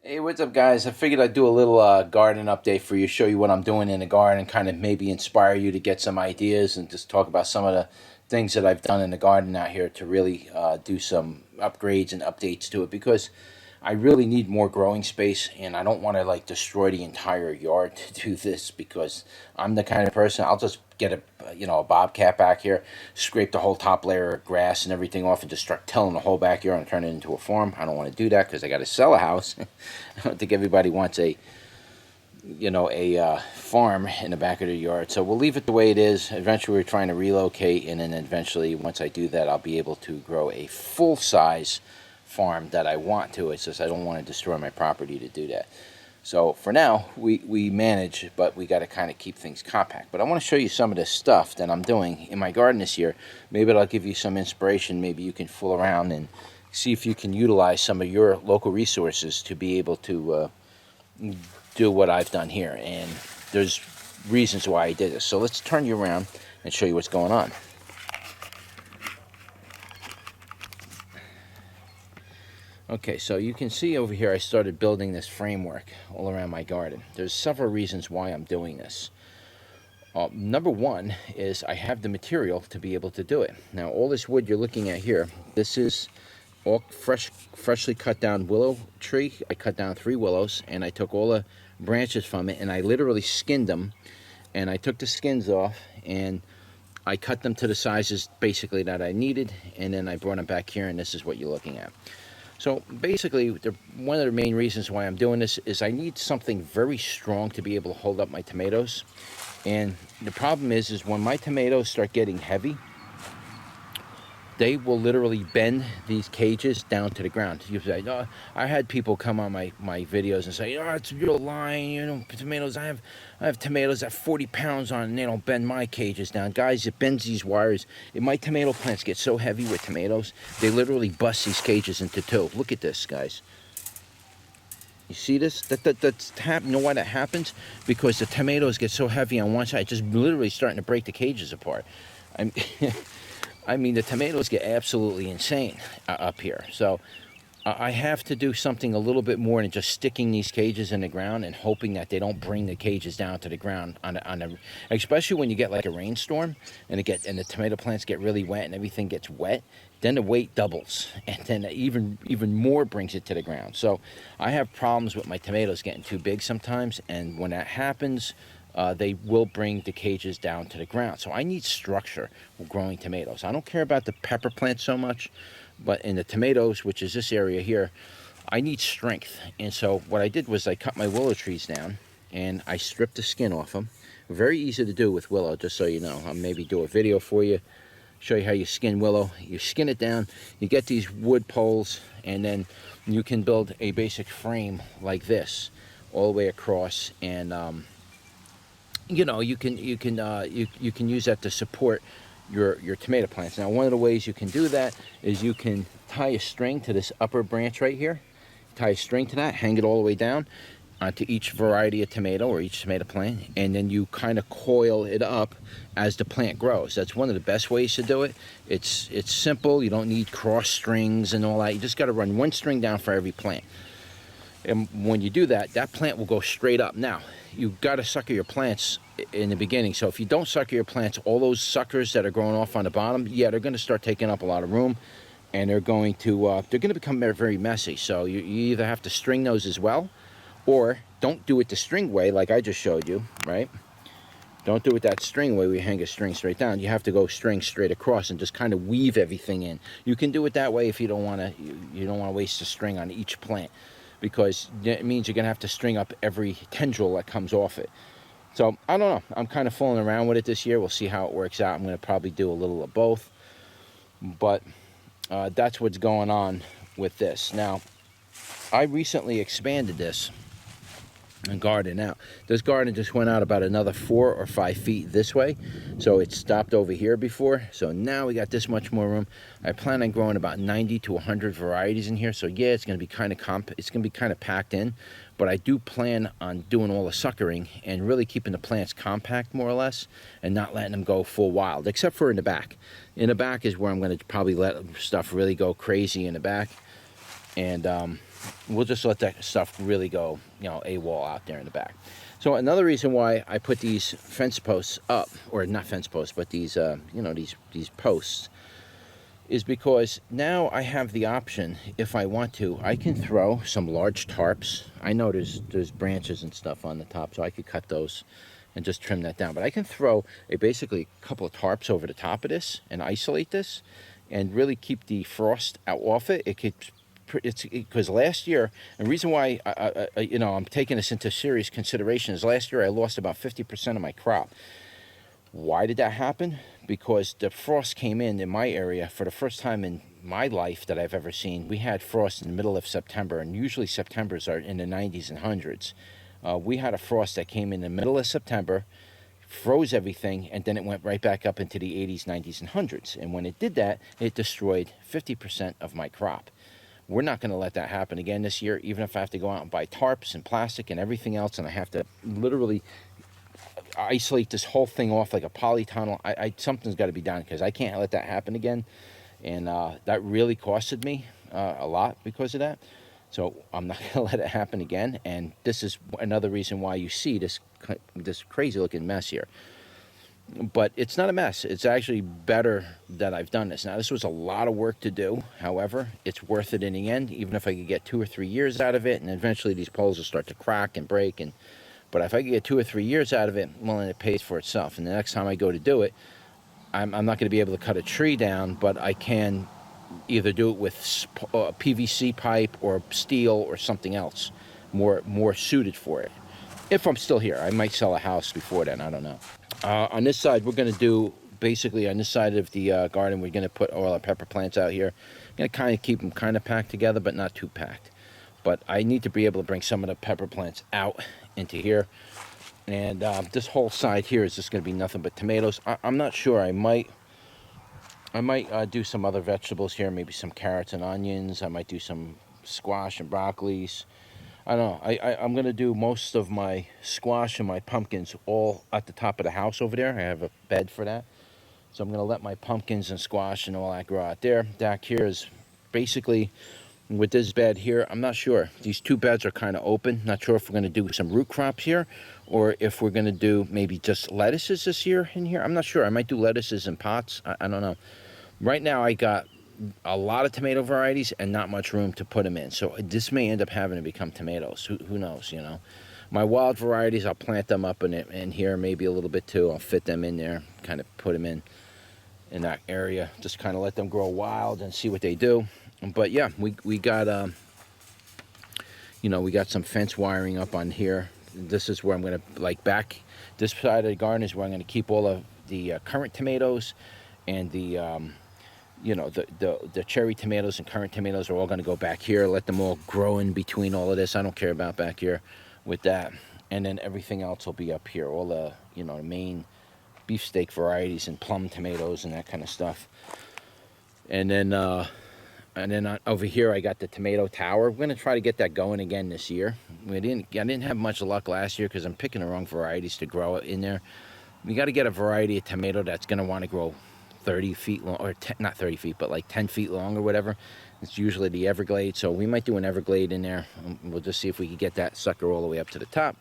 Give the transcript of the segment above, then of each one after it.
Hey, what's up, guys? I figured I'd do a little garden update for you, show you what I'm doing in the garden, kind of maybe inspire you to get some ideas and just talk about some of the things that I've done in the garden out here to really do some upgrades and updates to it, because I really need more growing space, and I don't want to like destroy the entire yard to do this, because I'm the kind of person, I'll just get a bobcat back here, scrape the whole top layer of grass and everything off, and just start tilling the whole backyard and turn it into a farm. I don't want to do that because I got to sell a house. I don't think everybody wants a farm in the back of the yard. So we'll leave it the way it is. Eventually we're trying to relocate, and then eventually once I do that, I'll be able to grow a full-size farm that I want to. It's just I don't want to destroy my property to do that. So for now, we manage, but we got to kind of keep things compact. But I want to show you some of the stuff that I'm doing in my garden this year. Maybe it'll give you some inspiration. Maybe you can fool around and see if you can utilize some of your local resources to be able to do what I've done here. And there's reasons why I did this. So let's turn you around and show you what's going on. Okay, so you can see over here I started building this framework all around my garden. There's several reasons why I'm doing this. Number one is I have the material to be able to do it. Now, all this wood you're looking at here, this is all freshly cut down willow tree. I cut down 3 willows, and I took all the branches from it, and I literally skinned them, and I took the skins off, and I cut them to the sizes basically that I needed, and then I brought them back here, and this is what you're looking at. So basically, one of the main reasons why I'm doing this is I need something very strong to be able to hold up my tomatoes. And the problem is when my tomatoes start getting heavy, they will literally bend these cages down to the ground. You say, oh, I had people come on my videos and say, oh, you're lying, you know, tomatoes, I have tomatoes that 40 pounds on, and they don't bend my cages down. Guys, it bends these wires. If my tomato plants get so heavy with tomatoes, they literally bust these cages into 2. Look at this, guys. You see this? That's you know why that happens? Because the tomatoes get so heavy on one side, just literally starting to break the cages apart. I mean, the tomatoes get absolutely insane up here. So I have to do something a little bit more than just sticking these cages in the ground and hoping that they don't bring the cages down to the ground especially when you get like a rainstorm and the tomato plants get really wet and everything gets wet. Then the weight doubles, and then even more brings it to the ground. So I have problems with my tomatoes getting too big sometimes, and when that happens, they will bring the cages down to the ground. So I need structure with growing tomatoes. I don't care about the pepper plant so much, but in the tomatoes, which is this area here, I need strength. And so what I did was I cut my willow trees down, and I stripped the skin off them. Very easy to do with willow, just so you know. I'll maybe do a video for you, show you how you skin willow. You skin it down, you get these wood poles, and then you can build a basic frame like this all the way across, and you know, you can use that to support your tomato plants. Now, one of the ways you can do that is you can tie a string to this upper branch right here. Tie a string to that, hang it all the way down onto each variety of tomato or each tomato plant, and then you kind of coil it up as the plant grows. That's one of the best ways to do it. It's simple. You don't need cross strings and all that. You just got to run one string down for every plant. And when you do that, that plant will go straight up. Now, you've got to sucker your plants in the beginning. So if you don't sucker your plants, all those suckers that are growing off on the bottom, yeah, they're going to start taking up a lot of room, and they're going to become very, very messy. So you either have to string those as well, or don't do it the string way like I just showed you, right? Don't do it that string way where you hang a string straight down. You have to go string straight across and just kind of weave everything in. You can do it that way if you don't want to. You don't want to waste a string on each plant, because it means you're going to have to string up every tendril that comes off it. So, I don't know. I'm kind of fooling around with it this year. We'll see how it works out. I'm going to probably do a little of both. But that's what's going on with this. Now, I recently expanded this garden out. This garden just went out about another 4 or 5 feet this way, so it stopped over here before. So now we got this much more room. I plan on growing about 90 to 100 varieties in here. So yeah, it's going to be kind of packed in, but I do plan on doing all the suckering and really keeping the plants compact more or less, and not letting them go full wild, except for in the back. In the back is where I'm going to probably let stuff really go crazy in the back. And we'll just let that stuff really go, you know, AWOL out there in the back. So another reason why I put these fence posts up, or not fence posts, but these, you know, these posts, is because now I have the option, if I want to, I can throw some large tarps. I know there's branches and stuff on the top, so I could cut those and just trim that down. But I can throw basically a couple of tarps over the top of this and isolate this and really keep the frost out off it. It's because last year, and the reason why you know, I'm taking this into serious consideration is last year I lost about 50% of my crop. Why did that happen? Because the frost came in my area for the first time in my life that I've ever seen. We had frost in the middle of September, and usually Septembers are in the 90s and hundreds. We had a frost that came in the middle of September, froze everything, and then it went right back up into the 80s, 90s, and hundreds. And when it did that, it destroyed 50% of my crop. We're not going to let that happen again this year, even if I have to go out and buy tarps and plastic and everything else, and I have to literally isolate this whole thing off like a polytunnel. Something's got to be done, because I can't let that happen again. And that really costed me a lot because of that. So I'm not going to let it happen again. And this is another reason why you see this crazy looking mess here. But it's not a mess. It's actually better that I've done this. Now, this was a lot of work to do. However, it's worth it in the end, even if I could get 2 or 3 years out of it. And eventually these poles will start to crack and break. But if I could get 2 or 3 years out of it, well, then it pays for itself. And the next time I go to do it, I'm not going to be able to cut a tree down, but I can either do it with PVC pipe or steel or something else more suited for it. If I'm still here, I might sell a house before then. I don't know. On this side, we're going to do, basically on this side of the garden, we're going to put all our pepper plants out here. I'm going to kind of keep them kind of packed together, but not too packed. But I need to be able to bring some of the pepper plants out into here. And this whole side here is just going to be nothing but tomatoes. I'm not sure. I might do some other vegetables here, maybe some carrots and onions. I might do some squash and broccolis. I don't know. I'm going to do most of my squash and my pumpkins all at the top of the house over there. I have a bed for that. So I'm going to let my pumpkins and squash and all that grow out there. Back here is basically, with this bed here, I'm not sure. These 2 beds are kind of open. Not sure if we're going to do some root crops here, or if we're going to do maybe just lettuces this year in here. I'm not sure. I might do lettuces in pots. I don't know. Right now I got a lot of tomato varieties and not much room to put them in. So this may end up having to become tomatoes. Who knows, you know. My wild varieties, I'll plant them up in here, maybe a little bit too. I'll fit them in there, kind of put them in that area. Just kind of let them grow wild and see what they do. But yeah, we got you know, we got some fence wiring up on here. This is where I'm going to, like, back this side of the garden is where I'm going to keep all of the current tomatoes, and the you know, the cherry tomatoes and current tomatoes are all going to go back here. Let them all grow in between all of this. I don't care about back here with that. And then everything else will be up here. All the, you know, the main beefsteak varieties and plum tomatoes and that kind of stuff. And then over here I got the tomato tower. We're going to try to get that going again this year. I didn't have much luck last year because I'm picking the wrong varieties to grow in there. We got to get a variety of tomato that's going to want to grow 30 feet long, or not 30 feet, but like 10 feet long or whatever. It's usually the Everglade, so we might do an Everglade in there. We'll just see if we can get that sucker all the way up to the top.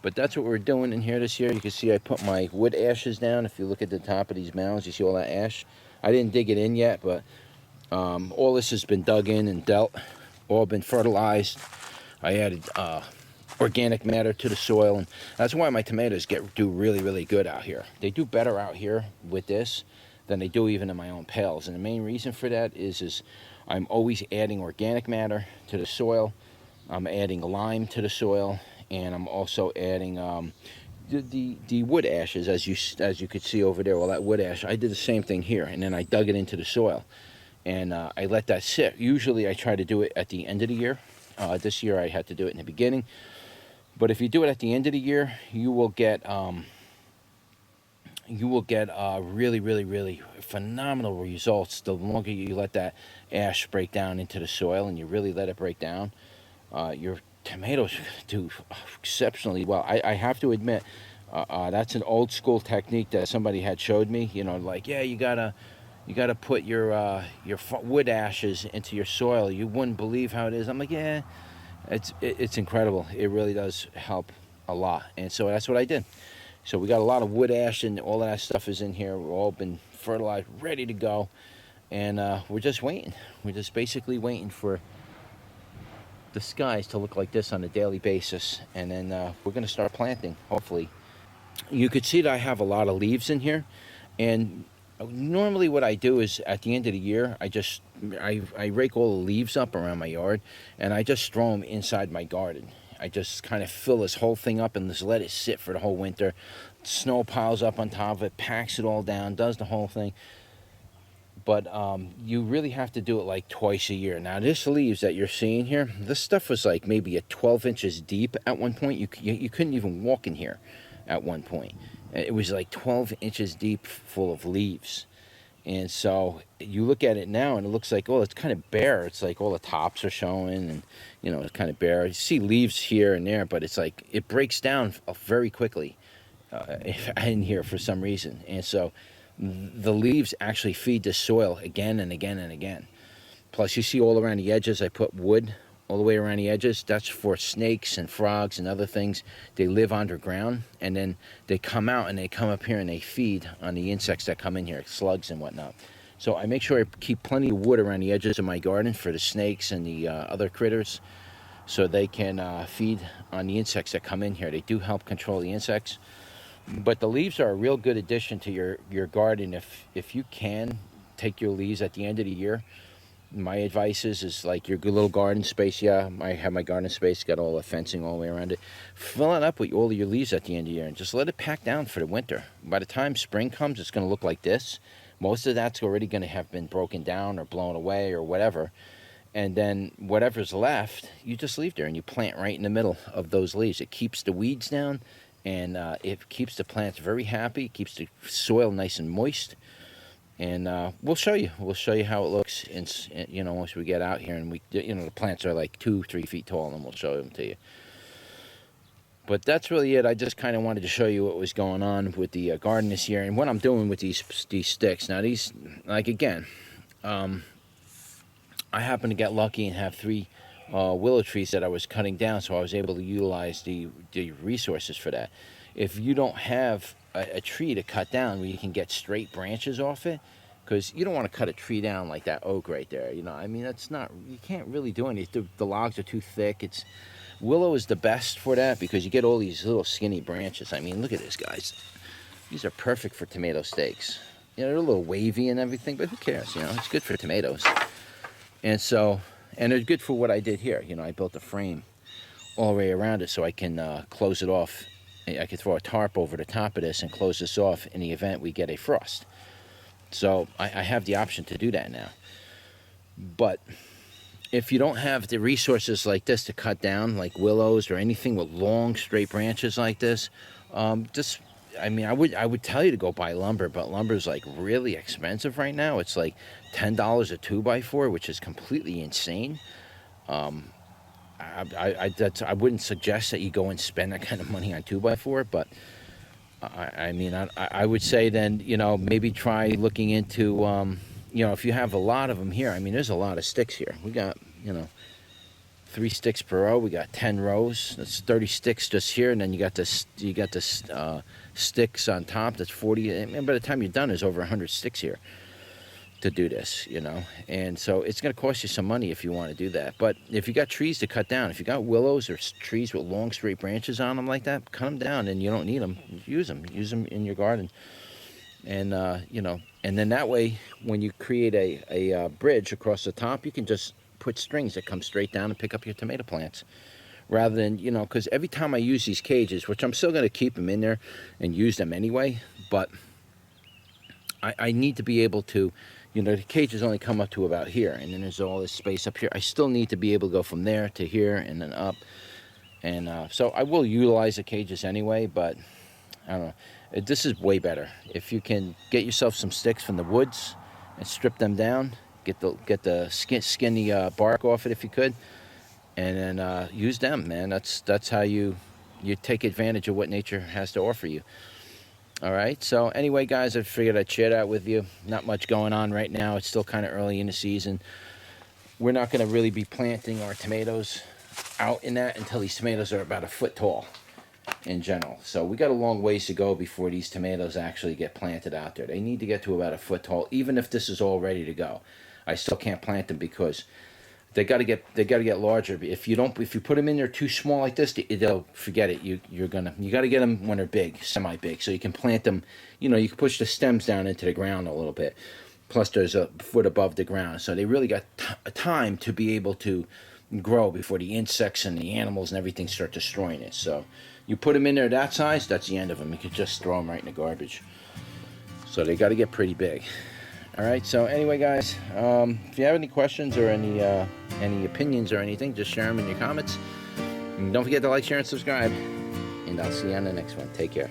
But that's what we're doing in here this year. You can see I put my wood ashes down. If you look at the top of these mounds, you see all that ash. I didn't dig it in yet, but all this has been dug in and dealt, all been fertilized. I added organic matter to the soil, and that's why my tomatoes do really, really good out here. They do better out here with this than they do even in my own pails. And the main reason for that is I'm always adding organic matter to the soil. I'm adding lime to the soil, and I'm also adding the wood ashes, as you could see over there. All that wood ash, I did the same thing here, and then I dug it into the soil, and I let that sit. Usually I try to do it at the end of the year. This year I had to do it in the beginning, but if you do it at the end of the year, you will get really, really, really phenomenal results the longer you let that ash break down into the soil, and you really let it break down. Your tomatoes do exceptionally well. I have to admit, that's an old school technique that somebody had showed me. You know, like, yeah, you gotta you got to put your wood ashes into your soil. You wouldn't believe how it is. I'm like, yeah, it's incredible. It really does help a lot. And so that's what I did. So we got a lot of wood ash, and all of that stuff is in here. We've all been fertilized, ready to go. And we're just waiting. We're just basically waiting for the skies to look like this on a daily basis. And then we're going to start planting, hopefully. You could see that I have a lot of leaves in here. And normally what I do is at the end of the year, I rake all the leaves up around my yard, and I just throw them inside my garden. I just kind of fill this whole thing up and just let it sit for the whole winter. Snow piles up on top of it, packs it all down, does the whole thing. But you really have to do it like twice a year. Now, this leaves that you're seeing here, this stuff was like maybe 12 inches deep at one point. You couldn't even walk in here at one point. It was like 12 inches deep, full of leaves. And so you look at it now and it looks like, oh, it's kind of bare. It's like all the tops are showing, and it's kind of bare. You see leaves here and there, but it's like it breaks down very quickly in here for some reason. And so the leaves actually feed the soil again and again and again. Plus, you see all around the edges, I put wood all the way around the edges. That's for snakes and frogs and other things. They live underground, and then they come out and they come up here and they feed on the insects that come in here, slugs and whatnot. So I make sure I keep plenty of wood around the edges of my garden for the snakes and the other critters, so they can feed on the insects that come in here. They do help control the insects. But the leaves are a real good addition to your garden. If you can take your leaves at the end of the year, my advice is like your good little garden space. Yeah, I have my garden space, got all the fencing all the way around it. Fill it up with all of your leaves at the end of the year and just let it pack down for the winter. By the time spring comes, it's going to look like this. Most of that's already going to have been broken down or blown away or whatever. And then whatever's left, you just leave there and you plant right in the middle of those leaves. It keeps the weeds down, and it keeps the plants very happy, keeps the soil nice and moist. And we'll show you how it looks once we get out here, and the plants are like 2-3 feet tall, and we'll show them to you. But that's really it. I just kind of wanted to show you what was going on with the garden this year and what I'm doing with these sticks. Now these, like, again, I happen to get lucky and have 3 willow trees that I was cutting down, so I was able to utilize the resources for that. If you don't have a tree to cut down where you can get straight branches off it, because you don't want to cut a tree down like that oak right there. I mean, that's not, you can't really do anything. The logs are too thick. Willow is the best for that because you get all these little skinny branches. I mean, look at this, guys. These are perfect for tomato steaks. They're a little wavy and everything, but who cares? It's good for tomatoes. And they're good for what I did here. I built a frame all the way around it so I can close it off. I could throw a tarp over the top of this and close this off in the event we get a frost. So I have the option to do that now. But if you don't have the resources like this to cut down, like willows or anything with long straight branches like this, I would tell you to go buy lumber, but lumber is like really expensive right now. It's like $10 a 2x4, which is completely insane. I wouldn't suggest that you go and spend that kind of money on 2x4, but I would say then, maybe try looking into, if you have a lot of them here. There's a lot of sticks here. We got, 3 sticks per row. We got 10 rows. That's 30 sticks just here, and then you got this sticks on top. That's 40. And by the time you're done, there's over 100 sticks here to do this, and so it's going to cost you some money if you want to do that. But if you got trees to cut down, if you got willows or trees with long straight branches on them like that, cut them down, and you don't need them. Use them in your garden, and and then that way when you create a bridge across the top, you can just put strings that come straight down and pick up your tomato plants, rather than because every time I use these cages, which I'm still going to keep them in there and use them anyway, but I need to be able to, the cages only come up to about here, and then there's all this space up here. I still need to be able to go from there to here and then up. And so I will utilize the cages anyway, but I don't know. This is way better. If you can get yourself some sticks from the woods and strip them down, get the skinny bark off it if you could, and then use them, man. That's how you take advantage of what nature has to offer you. All right, so anyway, guys, I figured I'd share that with you. Not much going on right now. It's still kind of early in the season. We're not going to really be planting our tomatoes out in that until these tomatoes are about a foot tall in general. So we got a long ways to go before these tomatoes actually get planted out there. They need to get to about a foot tall, even if this is all ready to go. I still can't plant them because they got to get larger. If you put them in there too small like this, they'll forget it. You got to get them when they're big, semi big, so you can plant them. You know, you can push the stems down into the ground a little bit. Plus, there's a foot above the ground, so they really got time to be able to grow before the insects and the animals and everything start destroying it. So you put them in there that size, that's the end of them. You could just throw them right in the garbage. So they got to get pretty big. All right, so anyway, guys, if you have any questions or any opinions or anything, just share them in your comments. And don't forget to like, share, and subscribe. And I'll see you on the next one. Take care.